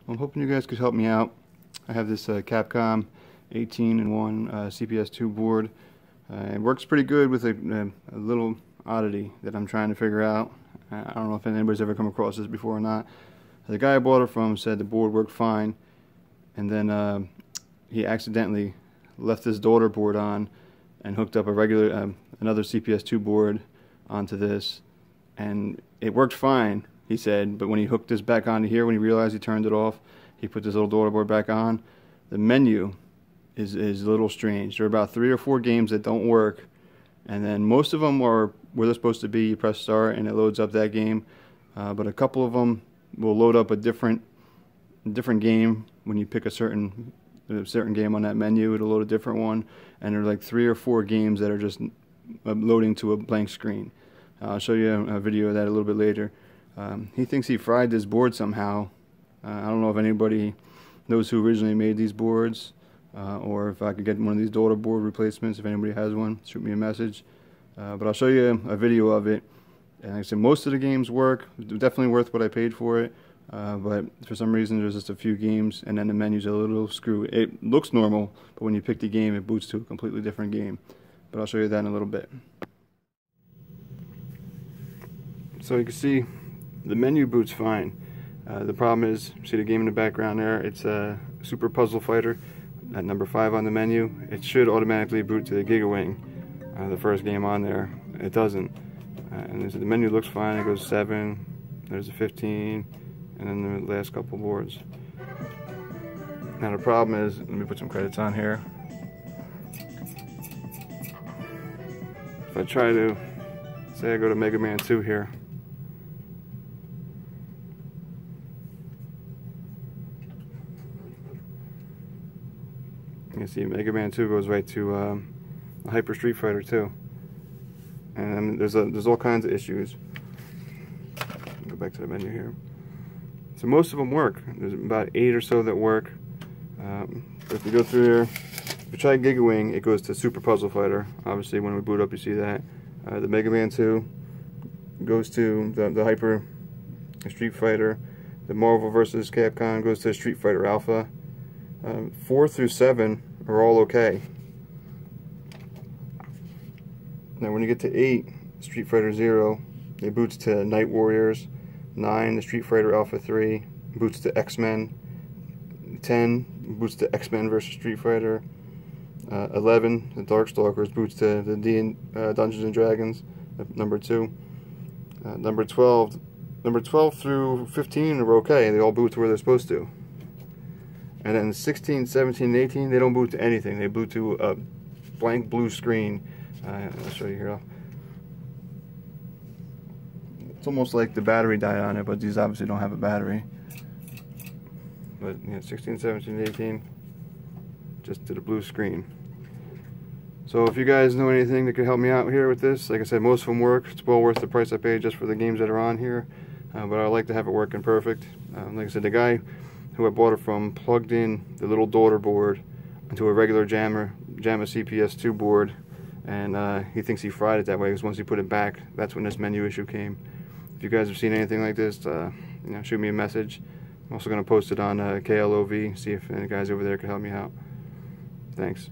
I'm hoping you guys could help me out. I have this Capcom 18-in-1 CPS2 board. It works pretty good with a little oddity that I'm trying to figure out. I don't know if anybody's ever come across this before or not. The guy I bought it from said the board worked fine, and then he accidentally left his daughter board on and hooked up a regular another CPS2 board onto this, and it worked fine, he said, but when he hooked this back onto here, when he realized he turned it off, he put this little daughter board back on. The menu is a little strange. There are about 3 or 4 games that don't work, and then most of them are where they're supposed to be. You press start and it loads up that game, but a couple of them will load up a different game. When you pick a certain game on that menu, it'll load a different one, and there are like 3 or 4 games that are just loading to a blank screen. I'll show you a video of that a little bit later. He thinks he fried this board somehow. I don't know if anybody knows who originally made these boards, or if I could get one of these daughter board replacements. If anybody has one, shoot me a message. But I'll show you a video of it. And like I said, most of the games work. Definitely worth what I paid for it. But for some reason there's just a few games, and then the menu's a little screwy. It looks normal, but when you pick the game, it boots to a completely different game. But I'll show you that in a little bit. So you can see the menu boots fine. The problem is, see the game in the background there? It's a Super Puzzle Fighter at number 5 on the menu. It should automatically boot to the Gigawing, the first game on there. It doesn't. And the menu looks fine. It goes 7, there's a 15, and then the last couple boards. Now the problem is, let me put some credits on here. If I try to, say I go to Mega Man 2 here. You can see Mega Man 2 goes right to Hyper Street Fighter 2. And there's all kinds of issues. Go back to the menu here. So most of them work. There's about 8 or so that work. If you go through here, if you try Gigawing, it goes to Super Puzzle Fighter. Obviously, when we boot up, you see that. The Mega Man 2 goes to the Hyper Street Fighter. The Marvel vs. Capcom goes to Street Fighter Alpha. 4 through 7 are all okay. Now when you get to 8, Street Fighter 0, it boots to Night Warriors. 9, the Street Fighter Alpha 3, boots to X-Men. 10, boots to X-Men vs. Street Fighter. 11, the Darkstalkers, boots to the Dungeons and Dragons, number 2. Number 12 through 15 are okay. They all boot to where they're supposed to. And then 16, 17, and 18, they don't boot to anything. They boot to a blank blue screen. I'll show you here. It's almost like the battery died on it, but these obviously don't have a battery. But yeah, 16, 17, 18, just to the blue screen. So if you guys know anything that could help me out here with this, like I said, most of them work. It's well worth the price I paid just for the games that are on here. But I like to have it working perfect. Like I said, the guy who I bought it from plugged in the little daughter board into a regular JAMA CPS2 board, and he thinks he fried it that way because once he put it back, that's when this menu issue came. If you guys have seen anything like this, shoot me a message. I'm also going to post it on KLOV, see if any guys over there can help me out. Thanks.